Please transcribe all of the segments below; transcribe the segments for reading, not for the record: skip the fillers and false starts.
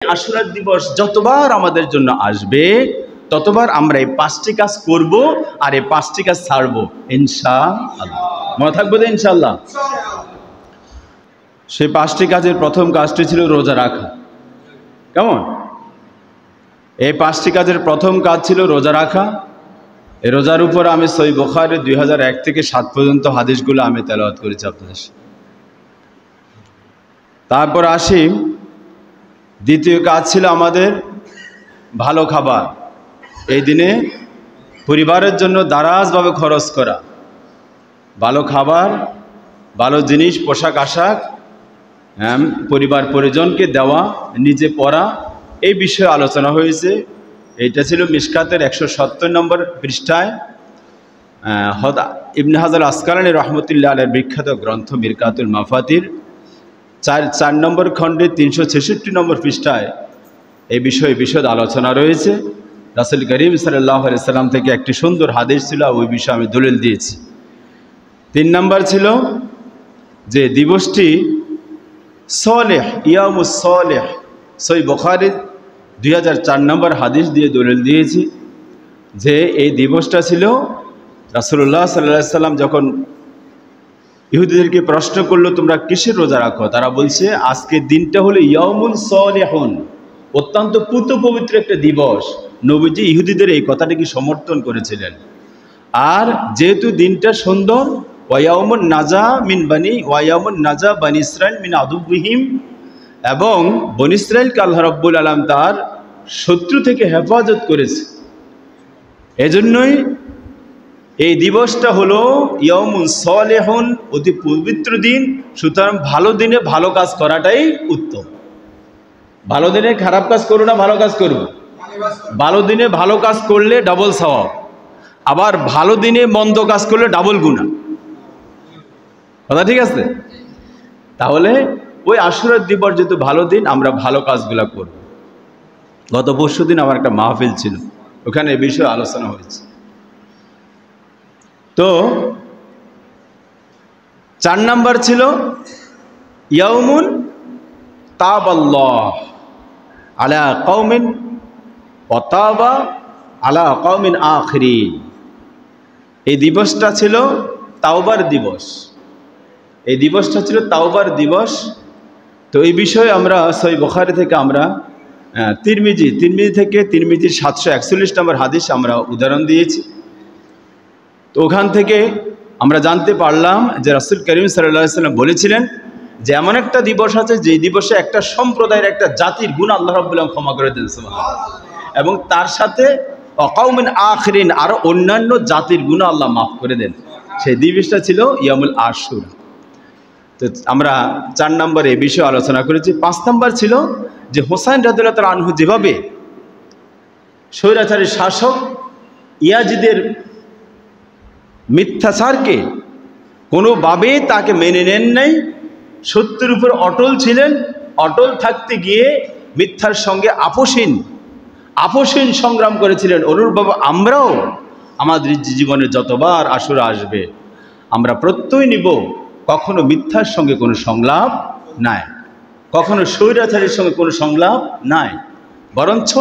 আশুরার দিবস যতবার আমাদের জন্য আসবে ততবার আমরা এই 5টি কাজ করব আর এই 5টি কাজ ছাড়ব ইনশাআল্লাহ। মনে থাকবে তো ইনশাআল্লাহ? সেই 5টি কাজের প্রথম কাজটি ছিল রোজা রাখা। কেমন? এই 5টি কাজের প্রথম কাজ ছিল রোজা রাখা। এই রোজার উপর আমি সহিহ বুখারী 2001 থেকে 7 পর্যন্ত হাদিসগুলো আমি তেলাওয়াত করেছি আপনাদের। তারপর আসি, দ্বিতীয় কাজ ছিল আমাদের ভালো খাবার। এই দিনে পরিবারের জন্য দারাজভাবে খরচ করা, ভালো খাবার, ভালো জিনিস, পোশাক আশাক পরিবার পরিজনকে দেওয়া, নিজে পড়া, এই বিষয়ে আলোচনা হয়েছে। এইটা ছিল মিশকাতের 170 নম্বর পৃষ্ঠায় ইবনে হাজার আসকালানী রহমতুল্লাহ আলাইহির বিখ্যাত গ্রন্থ মিরকাতুল মাফাতির 4 নম্বর খণ্ডে 366 নম্বর পৃষ্ঠায় এই বিষয়ে বিশদ আলোচনা রয়েছে। রাসূল করিম সাল্লাল্লাহু আলাইহি সাল্লাম থেকে একটি সুন্দর হাদিস ছিল, ওই বিষয়ে আমি দলিল দিয়েছি। 3 নম্বর ছিল যে দিবসটি সলেহ, ইয়ামুস সলেহ। সহিহ বুখারী 2004 নম্বর হাদিস দিয়ে দলিল দিয়েছি যে এই দিবসটা ছিল রাসূলুল্লাহ সাল্লাল্লাহু আলাইহি সাল্লাম যখন ইহুদিদেরকে প্রশ্ন করলো তোমরা কিসের রোজা রাখো, তারা বলছে আজকের দিনটা হলো ইয়ামুন সলেহুন, অত্যন্ত পুত পবিত্র একটা দিবস। নবীজি ইহুদিদের এই কথাটিকে সমর্থন করেছিলেন। আর যেহেতু দিনটা সুন্দর, ওয়ায়ামুন নাজা মিন বানি ওয়ায়ামুন নাজা বানি ইসরাইল মিন আদুবিহিম, এবং বনি ইসরাইলকে আল্লাহ রাব্বুল আলামিন তার শত্রু থেকে হেফাজত করেছে, এজন্যই এই দিবসটা হলো ইয়ামুন সলেহুন, অতি পবিত্র দিন। সুতরাং ভালো দিনে ভালো কাজ করাটাই উত্তম। ভালো দিনে খারাপ কাজ করো না, ভালো কাজ করবো। ভালো দিনে ভালো কাজ করলে ডাবল সওয়াব, আবার ভালো দিনে মন্দ কাজ করলে ডাবল গুনাহ। কথা ঠিক আছে? তাহলে ওই আশুরার দিবস যেহেতু ভালো দিন, আমরা ভালো কাজগুলো করব। গত পরশু দিন আমার একটা মাহফিল ছিল, ওখানে এই বিষয়ে আলোচনা হয়েছে। তো 4 নম্বর ছিল ইয়াউমুন তাবাল্লাহ আলা কওমিন ওয়া তাবা আলা কওমিন আখিরিন। এই দিবসটা ছিল তাওবার দিবস। এই দিবসটা ছিল তাওবার দিবস। তো এই বিষয়ে আমরা সহিহ বুখারী থেকে আমরা তিরমিজি থেকে তিরমিজির 741 নম্বর হাদিস আমরা উদাহরণ দিয়েছি। তো ওখান থেকে আমরা জানতে পারলাম যে রাসূল করিম সাল্লাল্লাহু আলাইহি সাল্লাম বলেছিলেন যে এমন একটা দিবস আছে যে দিবসে একটা সম্প্রদায়ের, একটা জাতির গুনাহ আল্লাহ রাব্বুল আলামিন ক্ষমা করে দেন, সুবহানাল্লাহ, এবং তার সাথে কওমিন আখিরিন, আরো অন্যান্য জাতির গুনাহ আল্লাহ মাফ করে দেন। সেই দিবসটা ছিল ইয়ামুল আশুরা। তো আমরা 4 নম্বরে এই বিষয়ে আলোচনা করেছি। 5 নম্বর ছিল যে হোসাইন রাদিয়াল্লাহু তাআলা আনহু যেভাবে স্বৈরাচারী শাসক ইয়াজিদের মিথ্যাচারকে কোনোভাবে তাকে মেনে নেন নাই, সত্যের উপর অটল ছিলেন, অটল থাকতে গিয়ে মিথ্যার সঙ্গে আপোষহীন সংগ্রাম করেছিলেন। অনুরূপভাবে আমরাও আমাদের জীবনে যতবার আশুরা আসবে আমরা প্রত্যয় নিব কখনো মিথ্যার সঙ্গে কোনো সংলাপ নাই, কখনো স্বৈরাচারীর সঙ্গে কোনো সংলাপ নাই, বরঞ্চ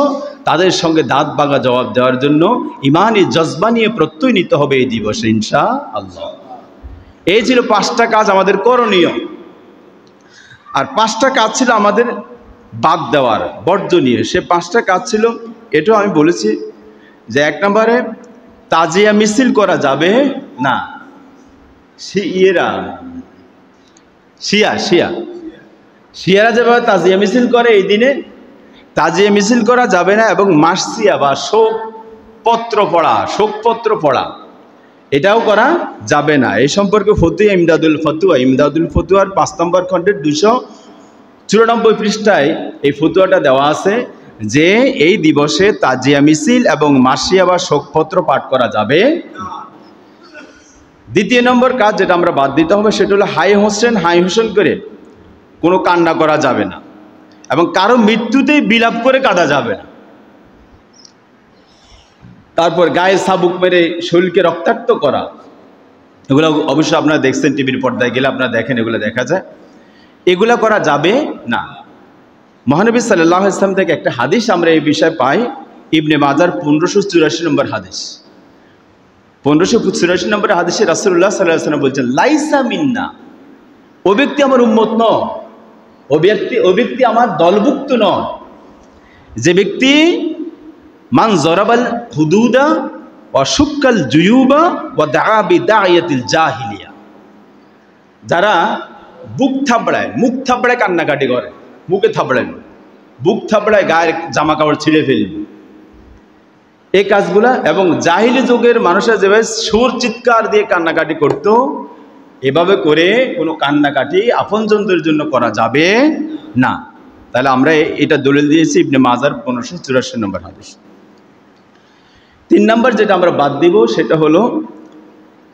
তাদের সঙ্গে দাঁত ভাঙা জবাব দেওয়ার জন্য ইমানি জজবা নিয়ে প্রত্যয় নিতে হবে এই দিবসে ইনশাআল্লাহ। এই ছিল 5টা কাজ আমাদের করণীয়। আর 5টা কাজ ছিল আমাদের বাদ দেওয়ার, বর্জনীয়। সে 5টা কাজ ছিল, এটাও আমি বলেছি যে 1 নম্বরে তাজিয়া মিছিল করা যাবে না। শিয়ারা যেভাবে তাজিয়া মিছিল করে, এই দিনে তাজিয়া মিছিল করা যাবে না। এবং মাসিয়া বা শোকপত্র পড়া এটাও করা যাবে না। এই সম্পর্কে ফতুয়া ইমদাদুল ফতুয়ার 5 নম্বর খণ্ডের 294 পৃষ্ঠায় এই ফতুয়াটা দেওয়া আছে যে এই দিবসে তাজিয়া মিছিল এবং মাসিয়া বা শোকপত্র পাঠ করা যাবে। 2 নম্বর কাজ যেটা আমরা বাদ দিতে হবে সেটা হলো হাই হোসেন করে কোনো কান্না করা যাবে না, এবং কারো মৃত্যুতেই বিলাপ করে কাঁদা যাবে না। তারপর গায়ে চাবুক মেরে শরীরকে রক্তাক্ত করা, এগুলো অবশ্য আপনারা দেখছেন, টিভির পর্দায় গেলে আপনারা দেখেন, এগুলো দেখা যায়। এগুলা করা যাবে না। মহানবী সাল্লাল্লাহু আলাইহি ওয়াসাল্লাম থেকে একটা হাদিস আমরা এই বিষয়ে পাই, ইবনে মাজার 1584 নম্বর হাদিস। 1584 নম্বর হাদিসে রাসূলুল্লাহ সাল্লাল্লাহু আলাইহি ওয়াসাল্লাম বলছেন, লাইসা মিন্না, ও ব্যক্তি আমার উম্মত নয়, ও ব্যক্তি আমার দলভুক্ত নয়, যে ব্যক্তি মান জরাবাল হুদুদা ওয়া শুক্কাল জুয়ুবা ওয়া দাআ বিদায়াতিল জাহিলিয়া, যারা বুক থাবড়ায়, মুখ থাবড়ায় কান্নাকাটি করে, মুখে থাবড়ায়, বুক থাবড়ায় গায়ের জামা কাপড় ছিঁড়ে ফেলবে, এই কাজগুলা, এবং জাহিলি যুগের মানুষরা যেভাবে সুর চিৎকার দিয়ে কান্নাকাটি করত, এভাবে করে কোনো কান্নাকাটি আপনজনদের জন্য করা যাবে না। তাহলে আমরা এটা দলিল দিয়েছি ইবনে মাজার 1584 নম্বর হাদিস। 3 নম্বর যেটা আমরা বাদ দিব সেটা হলো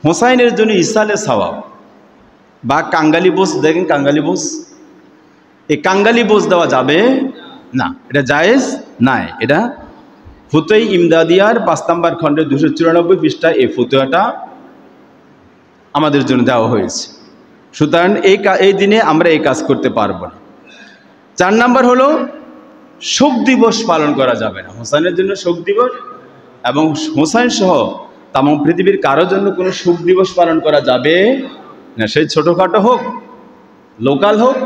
হোসাইনের জন্য ইসালে সওয়াব বা কাঙ্গালি বোঝ। দেখেন কাঙ্গালি বোঝ, এই কাঙ্গালি বোঝ দেওয়া যাবে না, এটা জায়েজ নাই। এটা ফতোয়া ইমদাদিয়ার 5 নম্বর খণ্ডের 294 পৃষ্ঠায় এই ফতোয়াটা আমাদের জন্য দেওয়া হয়েছে। সুতরাং এই দিনে আমরা এই কাজ করতে পারবো না। 4 নম্বর হলো শোক দিবস পালন করা যাবে না। হোসাইনের জন্য শোক দিবস এবং হোসাইন সহ তাম পৃথিবীর কারোর জন্য কোনো শোক দিবস পালন করা যাবে না। সেই ছোটোখাটো হোক, লোকাল হোক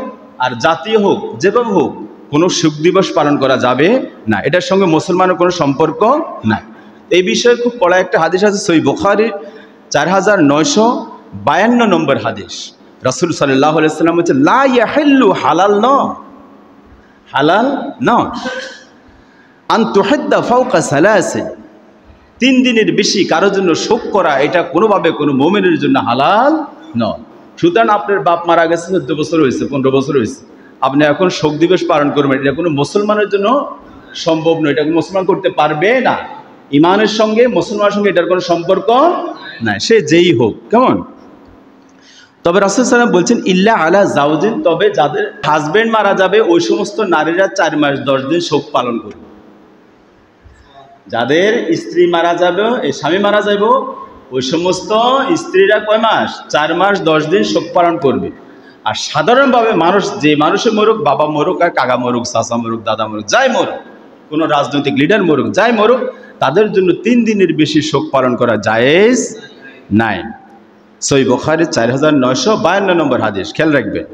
আর জাতীয় হোক, যেভাবে হোক, কোনো শোক দিবস পালন করা যাবে না। এটার সঙ্গে মুসলমানের কোনো সম্পর্ক নাই। এই বিষয়ে খুব পড়া একটা হাদিস আছে সহিহ বুখারীর 4952 নম্বর হাদিস। রাসূল সাল্লাল্লাহু আলাইহি ওয়াসাল্লাম বলেছেন, লা ইয়াহিল্লু, হালাল নয়, হালাল নয়, আন তুহিদ্দা ফাওকা সালাসিন, 3 দিনের বেশি কারোর জন্য শোক করা, এটা কোনোভাবে কোনো মুমিনের জন্য হালাল নয়। সুতরাং আপনার বাপ মারা গেছে 14 বছর হয়েছে, 15 বছর হয়েছে, আপনি এখন শোক দিবস পালন করবেন, এটা কোনো মুসলমানের জন্য সম্ভব নয়, এটা মুসলমান করতে পারবে না। ইমানের সঙ্গে, মুসলমানের সঙ্গে এটার কোনো সম্পর্ক নাই, সে যেই হোক। কেমন? তবে রাসূল সাল্লাল্লাহু আলাইহি ওয়াসাল্লাম বলছেন, ইল্লা আলা জাওজিন, তবে যাদের হাজবেন্ড মারা যাবে ওই সমস্ত নারীরা 4 মাস 10 দিন শোক পালন করবে। যাদের স্ত্রী মারা যাবে, এই স্বামী মারা যাবে, ওই সমস্ত স্ত্রীরা কয় মাস? 4 মাস 10 দিন শোক পালন করবে। আর সাধারণভাবে মানুষ, যে মানুষে মরুক, বাবা মরুক আর কাকা মরুক, চাচা মরুক, দাদা মরুক, যাই মরুক, কোনো রাজনৈতিক লিডার মরুক, যাই মরুক, তাদের জন্য 3 দিনের বেশি শোক পালন করা জায়েজ নাই। সহিহ বুখারী 4952 নম্বর হাদিস, খেয়াল রাখবেন।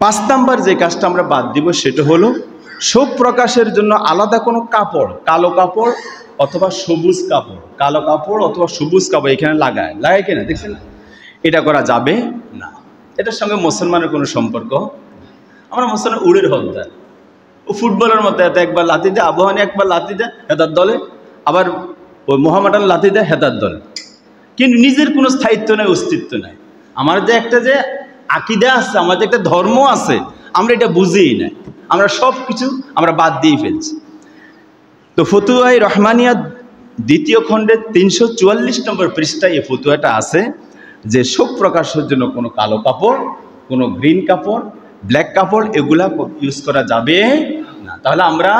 5 নম্বর যে কাজটা আমরা বাদ দিব সেটা হলো শোক প্রকাশের জন্য আলাদা কোনো কাপড়, কালো কাপড় অথবা সবুজ কাপড়, কালো কাপড় অথবা সবুজ কাপড় এখানে লাগায় কিনা দেখছেন, এটা করা যাবে না। এটার সঙ্গে মুসলমানের কোনো সম্পর্ক। আমরা মুসলমান উড়ের হকদার, ও ফুটবলের মতো, এত একবার লাথি দেয়, আবহাওয়া একবার লাথি দেয় হেতার দলে, আবার ওই মোহামেডান লাথি দেয় হেতার দলে, কিন্তু নিজের কোনো স্থায়িত্ব নেই, অস্তিত্ব নেই। আমার যে একটা যে আকিদা আছে, আমার যে একটা ধর্ম আছে, আমরা এটা বুঝিই না, আমরা সব কিছু আমরা বাদ দিয়ে ফেলছি। তো ফতুয়ায়ে রহমানিয়া 2য় খণ্ডের 344 নম্বর পৃষ্ঠায় এই ফতুয়াটা আছে যে শোক প্রকাশের জন্য কোনো কালো কাপড়, কোনো গ্রিন কাপড়, ব্ল্যাক কাপড় এগুলা ইউজ করা যাবে না। তাহলে আমরা